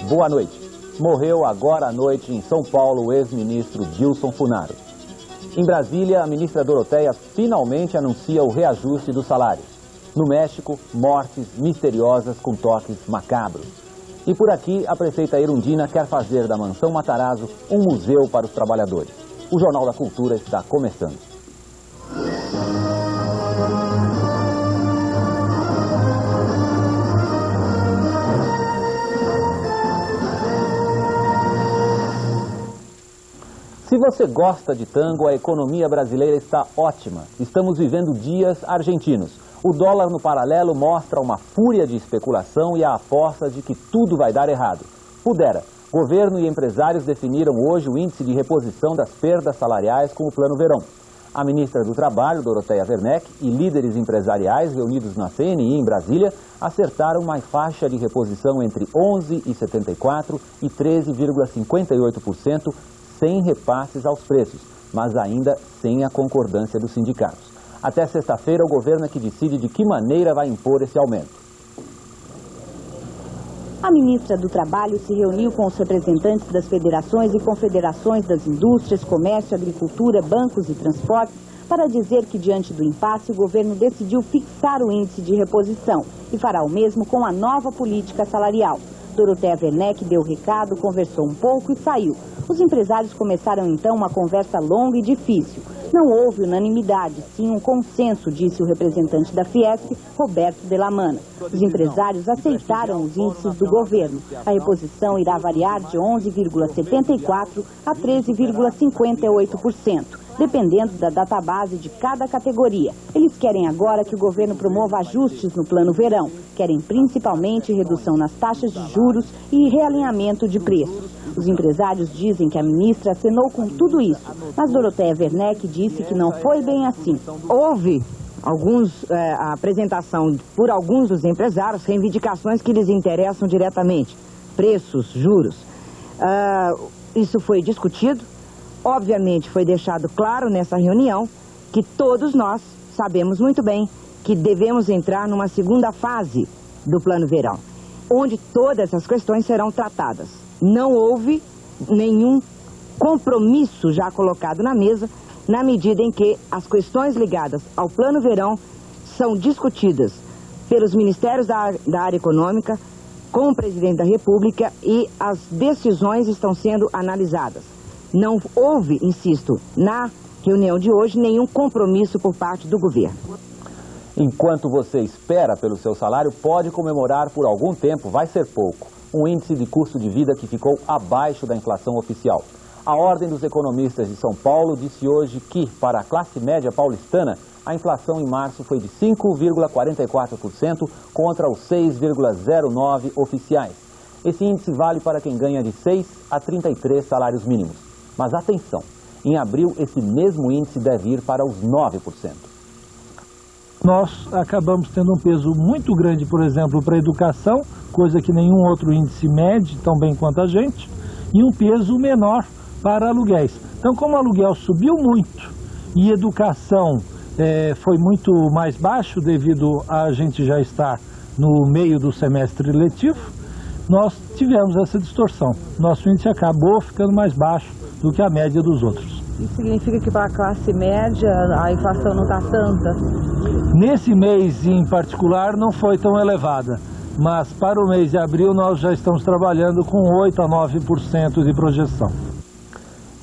boa noite. Morreu agora à noite em São Paulo o ex-ministro Dilson Funaro. Em Brasília, a ministra Doroteia finalmente anuncia o reajuste dos salários. No México, mortes misteriosas com toques macabros. E por aqui, a prefeita Erundina quer fazer da Mansão Matarazzo um museu para os trabalhadores. O Jornal da Cultura está começando. Se você gosta de tango, a economia brasileira está ótima. Estamos vivendo dias argentinos. O dólar no paralelo mostra uma fúria de especulação e a aposta de que tudo vai dar errado. Pudera, governo e empresários definiram hoje o índice de reposição das perdas salariais com o Plano Verão. A ministra do Trabalho, Doroteia Werneck, e líderes empresariais reunidos na CNI em Brasília acertaram uma faixa de reposição entre 11,74% e 13,58%, sem repasses aos preços, mas ainda sem a concordância dos sindicatos. Até sexta-feira, o governo é que decide de que maneira vai impor esse aumento. A ministra do Trabalho se reuniu com os representantes das federações e confederações das indústrias, comércio, agricultura, bancos e transportes para dizer que, diante do impasse, o governo decidiu fixar o índice de reposição e fará o mesmo com a nova política salarial. Doroteia Werneck deu o recado, conversou um pouco e saiu. Os empresários começaram então uma conversa longa e difícil. Não houve unanimidade, sim um consenso, disse o representante da Fiesp, Roberto Delamana. Os empresários aceitaram os índices do governo. A reposição irá variar de 11,74% a 13,58%, dependendo da database de cada categoria. Eles querem agora que o governo promova ajustes no Plano Verão. Querem principalmente redução nas taxas de juros e realinhamento de preços. Os empresários dizem que a ministra acenou com tudo isso, mas Doroteia Werneck disse que não foi bem assim. Houve a apresentação por alguns dos empresários, reivindicações que lhes interessam diretamente, preços, juros. Isso foi discutido, obviamente foi deixado claro nessa reunião que todos nós sabemos muito bem que devemos entrar numa segunda fase do Plano Verão, onde todas essas questões serão tratadas. Não houve nenhum compromisso já colocado na mesa, na medida em que as questões ligadas ao Plano Verão são discutidas pelos ministérios da área econômica, com o presidente da República, e as decisões estão sendo analisadas. Não houve, insisto, na reunião de hoje, nenhum compromisso por parte do governo. Enquanto você espera pelo seu salário, pode comemorar por algum tempo, vai ser pouco, um índice de custo de vida que ficou abaixo da inflação oficial. A Ordem dos Economistas de São Paulo disse hoje que, para a classe média paulistana, a inflação em março foi de 5,44% contra os 6,09% oficiais. Esse índice vale para quem ganha de 6 a 33 salários mínimos. Mas atenção, em abril esse mesmo índice deve ir para os 9%. Nós acabamos tendo um peso muito grande, por exemplo, para a educação, coisa que nenhum outro índice mede tão bem quanto a gente, e um peso menor para aluguéis. Então, como o aluguel subiu muito e educação foi muito mais baixo devido a gente já estar no meio do semestre letivo, nós tivemos essa distorção. Nosso índice acabou ficando mais baixo do que a média dos outros. Isso significa que para a classe média a inflação não está tanta? Nesse mês em particular não foi tão elevada, mas para o mês de abril nós já estamos trabalhando com 8 a 9% de projeção.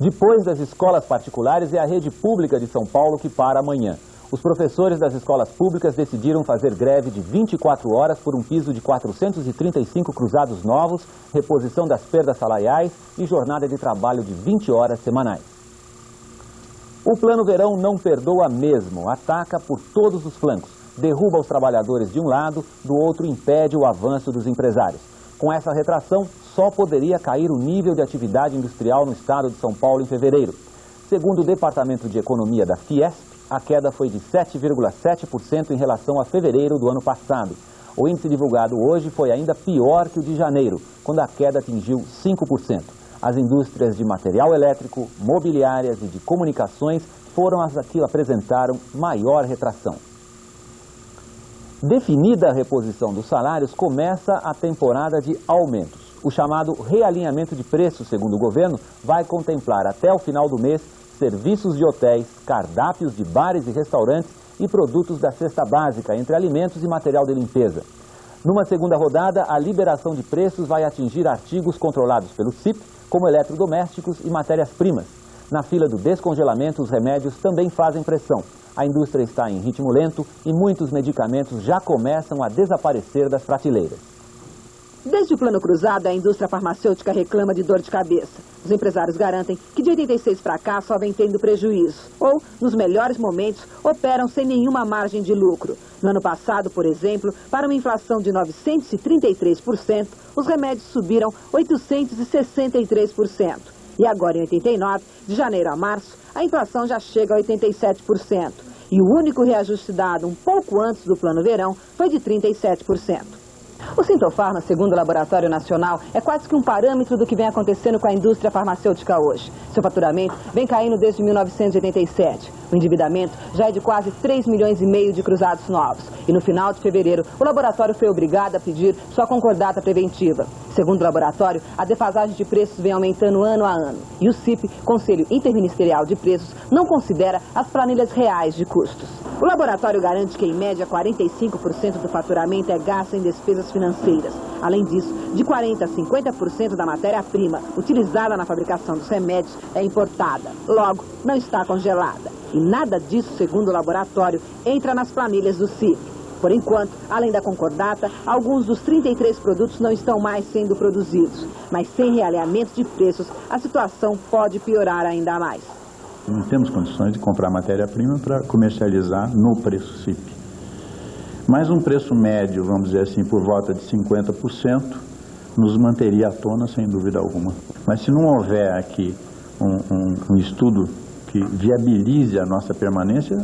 Depois das escolas particulares, é a rede pública de São Paulo que para amanhã. Os professores das escolas públicas decidiram fazer greve de 24 horas por um piso de 435 cruzados novos, reposição das perdas salariais e jornada de trabalho de 20 horas semanais. O Plano Verão não perdoa mesmo, ataca por todos os flancos, derruba os trabalhadores de um lado, do outro impede o avanço dos empresários. Com essa retração, só poderia cair o nível de atividade industrial no estado de São Paulo em fevereiro. Segundo o Departamento de Economia da Fiesp, a queda foi de 7,7% em relação a fevereiro do ano passado. O índice divulgado hoje foi ainda pior que o de janeiro, quando a queda atingiu 5%. As indústrias de material elétrico, mobiliárias e de comunicações foram as que apresentaram maior retração. Definida a reposição dos salários, começa a temporada de aumentos. O chamado realinhamento de preços, segundo o governo, vai contemplar até o final do mês serviços de hotéis, cardápios de bares e restaurantes e produtos da cesta básica, entre alimentos e material de limpeza. Numa segunda rodada, a liberação de preços vai atingir artigos controlados pelo CIP, como eletrodomésticos e matérias-primas. Na fila do descongelamento, os remédios também fazem pressão. A indústria está em ritmo lento e muitos medicamentos já começam a desaparecer das prateleiras. Desde o plano cruzado, a indústria farmacêutica reclama de dor de cabeça. Os empresários garantem que de 86 para cá só vem tendo prejuízo. Ou, nos melhores momentos, operam sem nenhuma margem de lucro. No ano passado, por exemplo, para uma inflação de 933%, os remédios subiram 863%. E agora, em 89, de janeiro a março, a inflação já chega a 87%. E o único reajuste dado um pouco antes do plano verão foi de 37%. O Sintofarma, segundo o Laboratório Nacional, é quase que um parâmetro do que vem acontecendo com a indústria farmacêutica hoje. Seu faturamento vem caindo desde 1987. O endividamento já é de quase 3,5 milhões de cruzados novos. E no final de fevereiro, o laboratório foi obrigado a pedir sua concordata preventiva. Segundo o laboratório, a defasagem de preços vem aumentando ano a ano. E o CIP, Conselho Interministerial de Preços, não considera as planilhas reais de custos. O laboratório garante que, em média, 45% do faturamento é gasto em despesas financeiras. Além disso, de 40% a 50% da matéria-prima utilizada na fabricação dos remédios é importada. Logo, não está congelada. E nada disso, segundo o laboratório, entra nas planilhas do CIP. Por enquanto, além da concordata, alguns dos 33 produtos não estão mais sendo produzidos. Mas sem realinhamento de preços, a situação pode piorar ainda mais. Não temos condições de comprar matéria-prima para comercializar no preço CIP. Mas um preço médio, vamos dizer assim, por volta de 50%, nos manteria à tona, sem dúvida alguma. Mas se não houver aqui um estudo que viabilize a nossa permanência,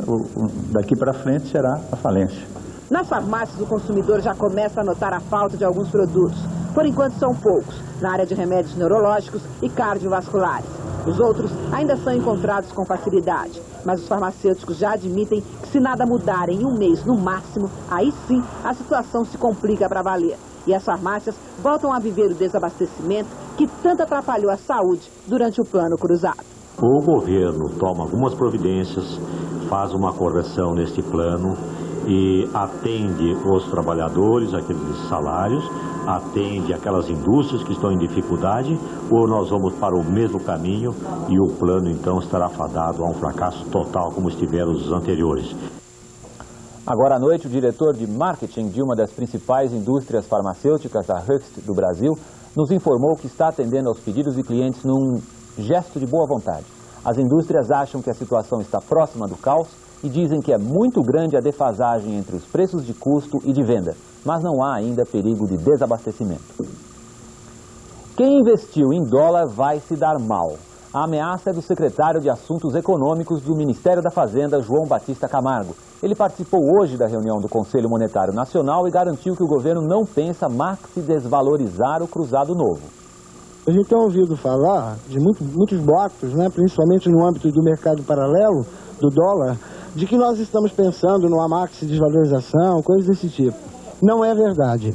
daqui para frente será a falência. Nas farmácias, o consumidor já começa a notar a falta de alguns produtos. Por enquanto são poucos, na área de remédios neurológicos e cardiovasculares. Os outros ainda são encontrados com facilidade, mas os farmacêuticos já admitem que se nada mudar em um mês no máximo, aí sim a situação se complica para valer. E as farmácias voltam a viver o desabastecimento que tanto atrapalhou a saúde durante o plano cruzado. O governo toma algumas providências, faz uma correção neste plano e atende os trabalhadores, aqueles salários, atende aquelas indústrias que estão em dificuldade, ou nós vamos para o mesmo caminho e o plano então estará fadado a um fracasso total como estiveram os anteriores. Agora à noite, o diretor de marketing de uma das principais indústrias farmacêuticas, a Höchst do Brasil, nos informou que está atendendo aos pedidos de clientes num gesto de boa vontade. As indústrias acham que a situação está próxima do caos e dizem que é muito grande a defasagem entre os preços de custo e de venda, mas não há ainda perigo de desabastecimento. Quem investiu em dólar vai se dar mal. A ameaça é do secretário de Assuntos Econômicos do Ministério da Fazenda, João Batista Camargo. Ele participou hoje da reunião do Conselho Monetário Nacional e garantiu que o governo não pensa maxi desvalorizar o cruzado novo. A gente tem ouvido falar de muitos boatos, né, principalmente no âmbito do mercado paralelo, do dólar, de que nós estamos pensando numa maxi desvalorização, coisas desse tipo. Não é verdade.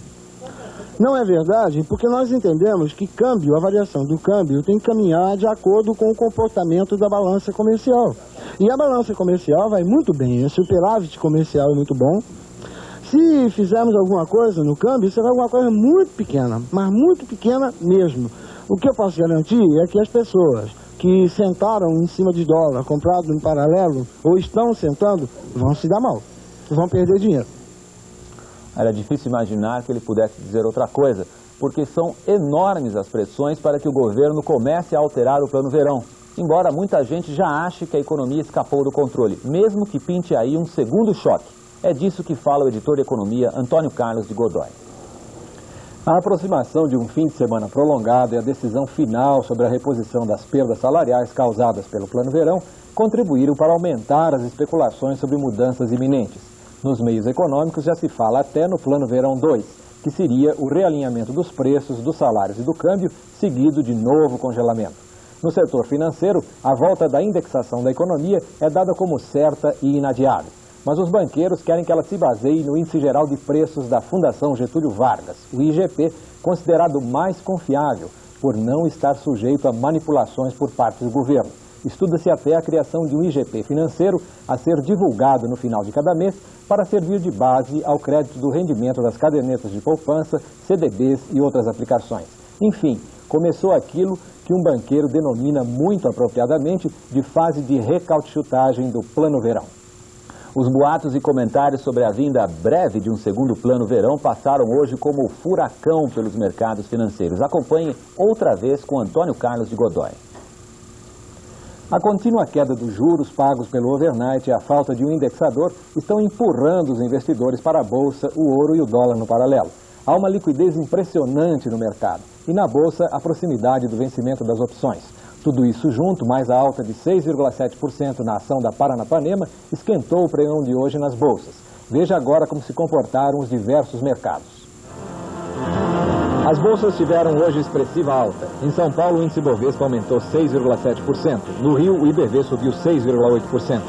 Não é verdade porque nós entendemos que a variação do câmbio tem que caminhar de acordo com o comportamento da balança comercial. E a balança comercial vai muito bem, o superávit comercial é muito bom. Se fizermos alguma coisa no câmbio, será alguma coisa muito pequena, mas muito pequena mesmo. O que eu posso garantir é que as pessoas que sentaram em cima de dólar, comprado no paralelo, ou estão sentando, vão se dar mal, vão perder dinheiro. Era difícil imaginar que ele pudesse dizer outra coisa, porque são enormes as pressões para que o governo comece a alterar o plano verão. Embora muita gente já ache que a economia escapou do controle, mesmo que pinte aí um segundo choque. É disso que fala o editor de economia Antônio Carlos de Godoy. A aproximação de um fim de semana prolongado e a decisão final sobre a reposição das perdas salariais causadas pelo Plano Verão contribuíram para aumentar as especulações sobre mudanças iminentes. Nos meios econômicos já se fala até no Plano Verão 2, que seria o realinhamento dos preços, dos salários e do câmbio, seguido de novo congelamento. No setor financeiro, a volta da indexação da economia é dada como certa e inadiável. mas os banqueiros querem que ela se baseie no Índice Geral de Preços da Fundação Getúlio Vargas, o IGP, considerado mais confiável por não estar sujeito a manipulações por parte do governo. Estuda-se até a criação de um IGP financeiro a ser divulgado no final de cada mês para servir de base ao crédito do rendimento das cadernetas de poupança, CDBs e outras aplicações. Enfim, começou aquilo que um banqueiro denomina muito apropriadamente de fase de recauchutagem do Plano Verão. Os boatos e comentários sobre a vinda breve de um segundo Plano Verão passaram hoje como furacão pelos mercados financeiros. Acompanhe outra vez com Antônio Carlos de Godoy. A contínua queda dos juros pagos pelo overnight e a falta de um indexador estão empurrando os investidores para a Bolsa, o ouro e o dólar no paralelo. Há uma liquidez impressionante no mercado e na Bolsa a proximidade do vencimento das opções. Tudo isso junto, mais a alta de 6,7% na ação da Paranapanema, esquentou o pregão de hoje nas bolsas. Veja agora como se comportaram os diversos mercados. As bolsas tiveram hoje expressiva alta. Em São Paulo, o índice Bovespa aumentou 6,7%. No Rio, o IBV subiu 6,8%.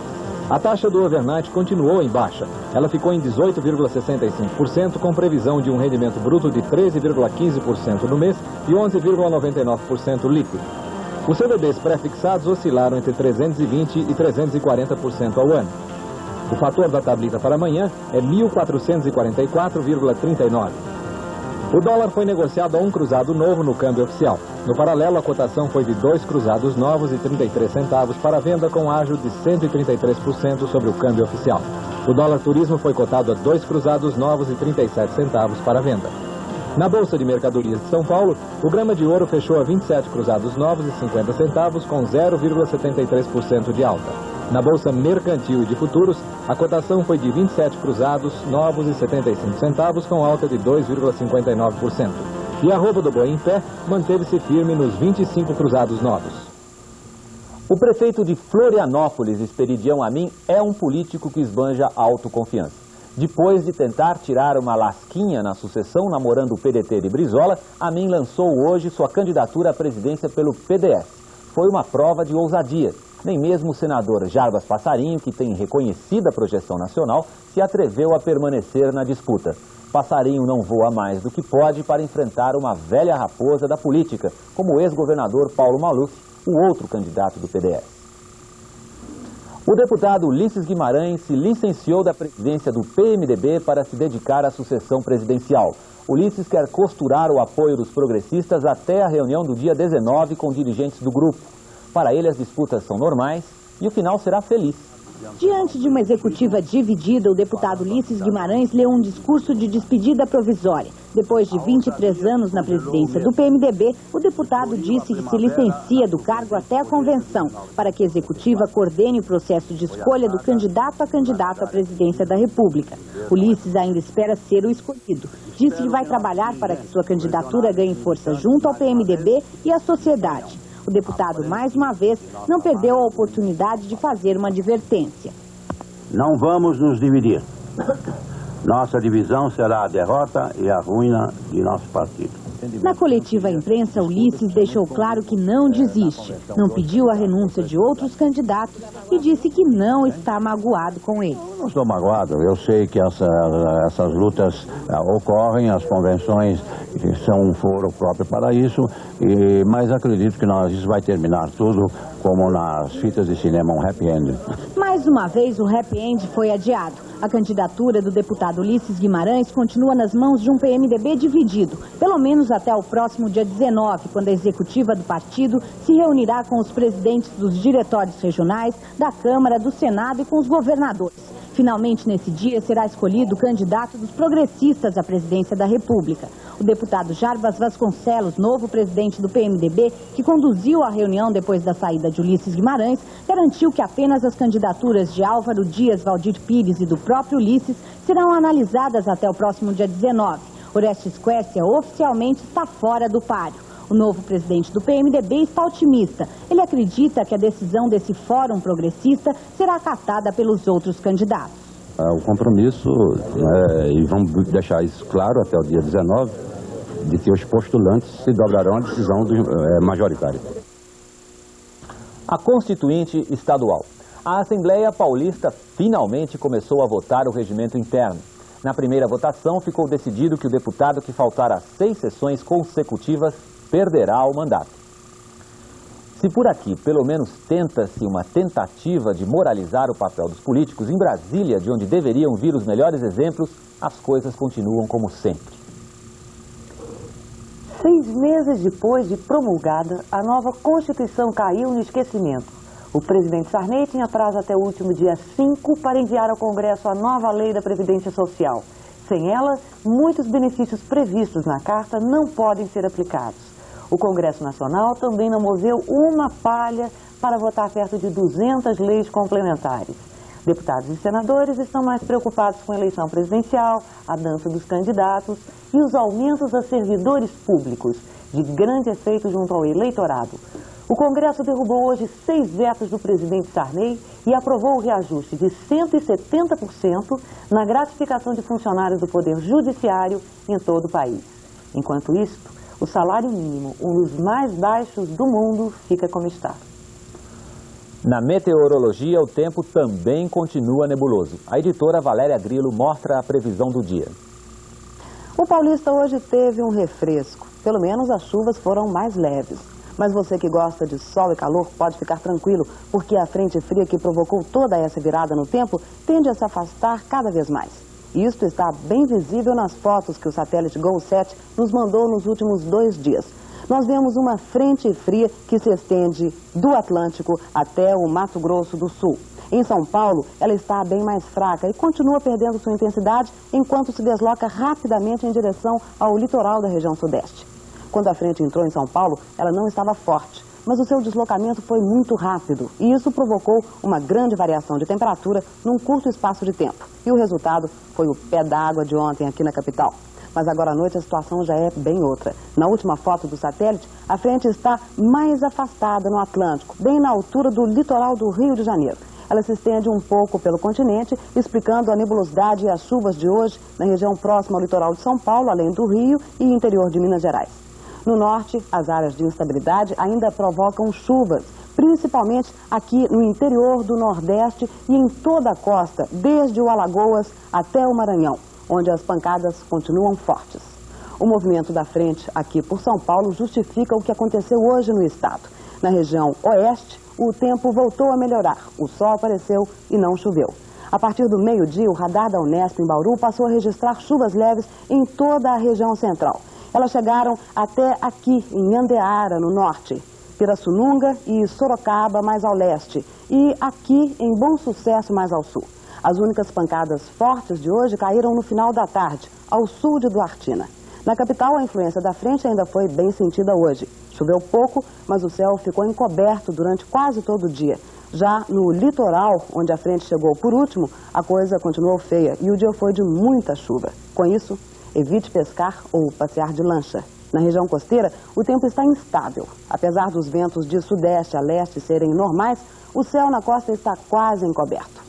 A taxa do overnight continuou em baixa. Ela ficou em 18,65%, com previsão de um rendimento bruto de 13,15% no mês e 11,99% líquido. Os CDBs pré-fixados oscilaram entre 320% e 340% ao ano. O fator da tablita para amanhã é 1.444,39. O dólar foi negociado a um cruzado novo no câmbio oficial. No paralelo, a cotação foi de 2 cruzados novos e 33 centavos para venda, com ágio de 133% sobre o câmbio oficial. O dólar turismo foi cotado a 2 cruzados novos e 37 centavos para venda. Na Bolsa de Mercadorias de São Paulo, o grama de ouro fechou a 27 cruzados novos e 50 centavos, com 0,73% de alta. Na Bolsa Mercantil e de Futuros, a cotação foi de 27 cruzados novos e 75 centavos, com alta de 2,59%. E a arroba do boi em pé manteve-se firme nos 25 cruzados novos. O prefeito de Florianópolis, Esperidião Amin, é um político que esbanja autoconfiança. Depois de tentar tirar uma lasquinha na sucessão namorando o PDT de Brizola, Amin lançou hoje sua candidatura à presidência pelo PDS. Foi uma prova de ousadia. Nem mesmo o senador Jarbas Passarinho, que tem reconhecida projeção nacional, se atreveu a permanecer na disputa. Passarinho não voa mais do que pode para enfrentar uma velha raposa da política, como o ex-governador Paulo Maluf, o outro candidato do PDS. O deputado Ulisses Guimarães se licenciou da presidência do PMDB para se dedicar à sucessão presidencial. Ulisses quer costurar o apoio dos progressistas até a reunião do dia 19 com dirigentes do grupo. Para ele, as disputas são normais e o final será feliz. Diante de uma executiva dividida, o deputado Ulisses Guimarães leu um discurso de despedida provisória. Depois de 23 anos na presidência do PMDB, o deputado disse que se licencia do cargo até a convenção, para que a executiva coordene o processo de escolha do candidato a candidato à presidência da República. Ulisses ainda espera ser o escolhido. Disse que vai trabalhar para que sua candidatura ganhe força junto ao PMDB e à sociedade. O deputado, mais uma vez, não perdeu a oportunidade de fazer uma advertência. Não vamos nos dividir. Nossa divisão será a derrota e a ruína de nosso partido. Na coletiva à imprensa, Ulisses deixou claro que não desiste. Não pediu a renúncia de outros candidatos e disse que não está magoado com eles. Não estou magoado. Eu sei que essas lutas ocorrem, as convenções são um foro próprio para isso, mas acredito que isso vai terminar tudo como nas fitas de cinema, um happy end. Mais uma vez, o happy end foi adiado. A candidatura do deputado Ulisses Guimarães continua nas mãos de um PMDB dividido, pelo menos até o próximo dia 19, quando a executiva do partido se reunirá com os presidentes dos diretórios regionais, da Câmara, do Senado e com os governadores. Finalmente, nesse dia, será escolhido o candidato dos progressistas à presidência da República. O deputado Jarbas Vasconcelos, novo presidente do PMDB, que conduziu a reunião depois da saída de Ulisses Guimarães, garantiu que apenas as candidaturas de Álvaro Dias, Valdir Pires e do próprio Ulisses serão analisadas até o próximo dia 19. Orestes Quercia oficialmente está fora do páreo. O novo presidente do PMDB está otimista. Ele acredita que a decisão desse fórum progressista será acatada pelos outros candidatos. O compromisso, e vamos deixar isso claro até o dia 19, de que os postulantes se dobrarão à decisão majoritária. A Constituinte Estadual. A Assembleia Paulista finalmente começou a votar o regimento interno. Na primeira votação, ficou decidido que o deputado que faltar a 6 sessões consecutivas perderá o mandato. Se por aqui, pelo menos, tenta-se uma tentativa de moralizar o papel dos políticos, em Brasília, de onde deveriam vir os melhores exemplos, as coisas continuam como sempre. 6 meses depois de promulgada, a nova Constituição caiu no esquecimento. O presidente Sarney tinha prazo até o último dia 5 para enviar ao Congresso a nova lei da Previdência Social. Sem ela, muitos benefícios previstos na Carta não podem ser aplicados. O Congresso Nacional também não moveu uma palha para votar perto de 200 leis complementares. Deputados e senadores estão mais preocupados com a eleição presidencial, a dança dos candidatos e os aumentos a servidores públicos, de grande efeito junto ao eleitorado. O Congresso derrubou hoje 6 vetos do presidente Sarney e aprovou o reajuste de 170% na gratificação de funcionários do Poder Judiciário em todo o país. Enquanto isso, o salário mínimo, um dos mais baixos do mundo, fica como está. Na meteorologia, o tempo também continua nebuloso. A editora Valéria Grilo mostra a previsão do dia. O paulista hoje teve um refresco. Pelo menos as chuvas foram mais leves. Mas você que gosta de sol e calor pode ficar tranquilo, porque a frente fria que provocou toda essa virada no tempo tende a se afastar cada vez mais. Isto está bem visível nas fotos que o satélite GOL-7 nos mandou nos últimos 2 dias. Nós vemos uma frente fria que se estende do Atlântico até o Mato Grosso do Sul. Em São Paulo, ela está bem mais fraca e continua perdendo sua intensidade enquanto se desloca rapidamente em direção ao litoral da região sudeste. Quando a frente entrou em São Paulo, ela não estava forte, mas o seu deslocamento foi muito rápido e isso provocou uma grande variação de temperatura num curto espaço de tempo. E o resultado foi o pé d'água de ontem aqui na capital. Mas agora à noite a situação já é bem outra. Na última foto do satélite, a frente está mais afastada no Atlântico, bem na altura do litoral do Rio de Janeiro. Ela se estende um pouco pelo continente, explicando a nebulosidade e as chuvas de hoje na região próxima ao litoral de São Paulo, além do Rio e interior de Minas Gerais. No norte, as áreas de instabilidade ainda provocam chuvas, principalmente aqui no interior do Nordeste e em toda a costa, desde o Alagoas até o Maranhão, onde as pancadas continuam fortes. O movimento da frente aqui por São Paulo justifica o que aconteceu hoje no estado. Na região oeste, o tempo voltou a melhorar, o sol apareceu e não choveu. A partir do meio-dia, o radar da Unesp em Bauru passou a registrar chuvas leves em toda a região central. Elas chegaram até aqui, em Andeara, no norte, Pirassununga e Sorocaba, mais ao leste, e aqui em Bom Sucesso, mais ao sul. As únicas pancadas fortes de hoje caíram no final da tarde, ao sul de Duartina. Na capital, a influência da frente ainda foi bem sentida hoje. Choveu pouco, mas o céu ficou encoberto durante quase todo o dia. Já no litoral, onde a frente chegou por último, a coisa continuou feia e o dia foi de muita chuva. Com isso, evite pescar ou passear de lancha. Na região costeira, o tempo está instável. Apesar dos ventos de sudeste a leste serem normais, o céu na costa está quase encoberto.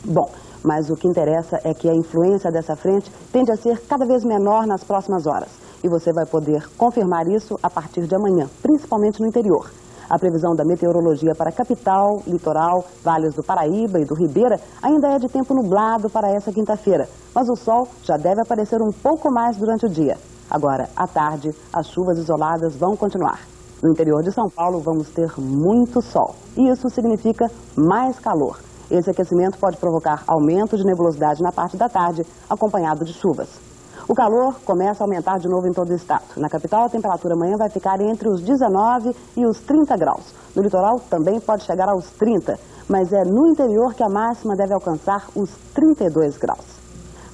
Bom, mas o que interessa é que a influência dessa frente tende a ser cada vez menor nas próximas horas. E você vai poder confirmar isso a partir de amanhã, principalmente no interior. A previsão da meteorologia para a capital, litoral, vales do Paraíba e do Ribeira ainda é de tempo nublado para essa quinta-feira, mas o sol já deve aparecer um pouco mais durante o dia. Agora, à tarde, as chuvas isoladas vão continuar. No interior de São Paulo, vamos ter muito sol, e isso significa mais calor. Esse aquecimento pode provocar aumento de nebulosidade na parte da tarde, acompanhado de chuvas. O calor começa a aumentar de novo em todo o estado. Na capital, a temperatura amanhã vai ficar entre os 19 e os 30 graus. No litoral, também pode chegar aos 30, mas é no interior que a máxima deve alcançar os 32 graus.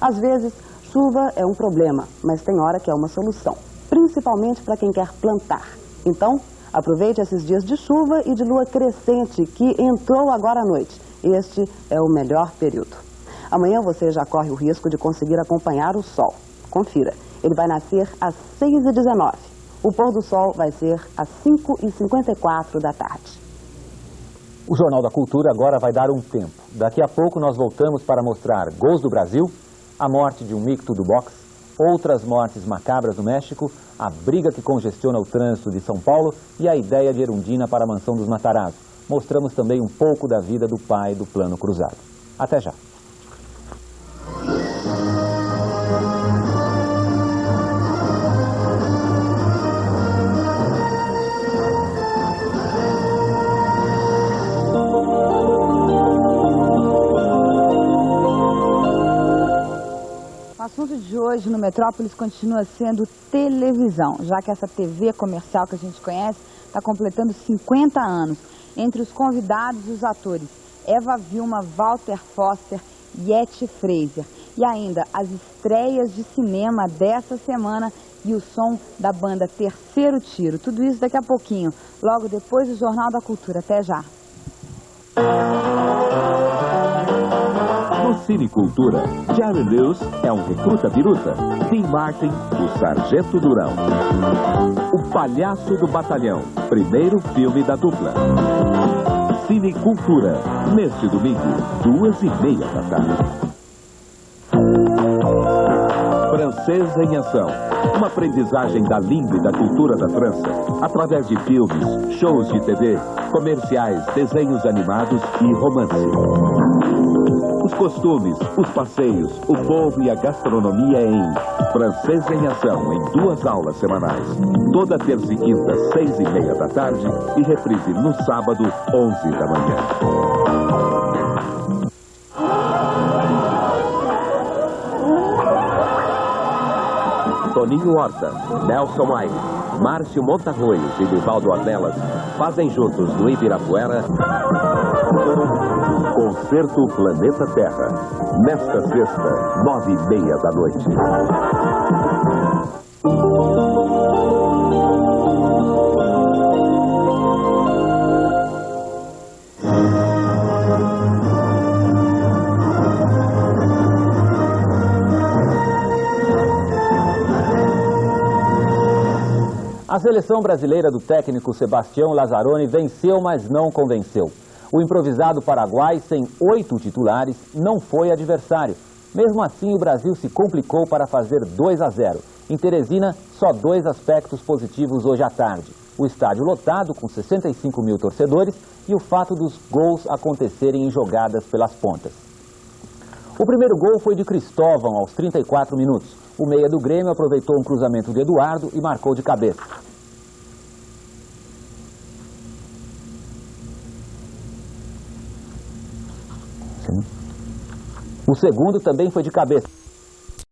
Às vezes, chuva é um problema, mas tem hora que é uma solução, principalmente para quem quer plantar. Então, aproveite esses dias de chuva e de lua crescente que entrou agora à noite. Este é o melhor período. Amanhã você já corre o risco de conseguir acompanhar o sol. Confira, ele vai nascer às 6h19. O pôr do sol vai ser às 5h54 da tarde. O Jornal da Cultura agora vai dar um tempo. Daqui a pouco nós voltamos para mostrar gols do Brasil, a morte de um micto do boxe, outras mortes macabras no México, a briga que congestiona o trânsito de São Paulo e a ideia de Erundina para a mansão dos Matarazzo. mostramos também um pouco da vida do pai do Plano Cruzado. Até já! O assunto de hoje no Metrópolis continua sendo televisão, já que essa TV comercial que a gente conhece está completando 50 anos. Entre os convidados, os atores Eva Vilma, Walter Foster, Yeti Fraser. E ainda as estreias de cinema dessa semana e o som da banda Terceiro Tiro. Tudo isso daqui a pouquinho, logo depois do Jornal da Cultura. Até já! No Cine Cultura, Jerry Lewis é um recruta-biruta. Dean Martin, o Sargento Durão. O Palhaço do Batalhão, primeiro filme da dupla. Cine Cultura, neste domingo, 2h30 da tarde. Francesa em Ação, uma aprendizagem da língua e da cultura da França, através de filmes, shows de TV, comerciais, desenhos animados e romance. Os costumes, os passeios, o povo e a gastronomia em Francesa em Ação, em 2 aulas semanais. Toda terça e quinta, 6h30 da tarde e reprise no sábado, 11 da manhã. Toninho Horta, Nelson Aires, Márcio Montarroios e Divaldo Ornelas fazem juntos no Ibirapuera Concerto Planeta Terra, nesta sexta, 9h30 da noite. A seleção brasileira do técnico Sebastião Lazzaroni venceu, mas não convenceu. O improvisado Paraguai, sem 8 titulares, não foi adversário. Mesmo assim, o Brasil se complicou para fazer 2-0. Em Teresina, só 2 aspectos positivos hoje à tarde. O estádio lotado, com 65 mil torcedores, e o fato dos gols acontecerem em jogadas pelas pontas. O primeiro gol foi de Cristóvão, aos 34 minutos. O meia do Grêmio aproveitou um cruzamento de Eduardo e marcou de cabeça. O segundo também foi de cabeça.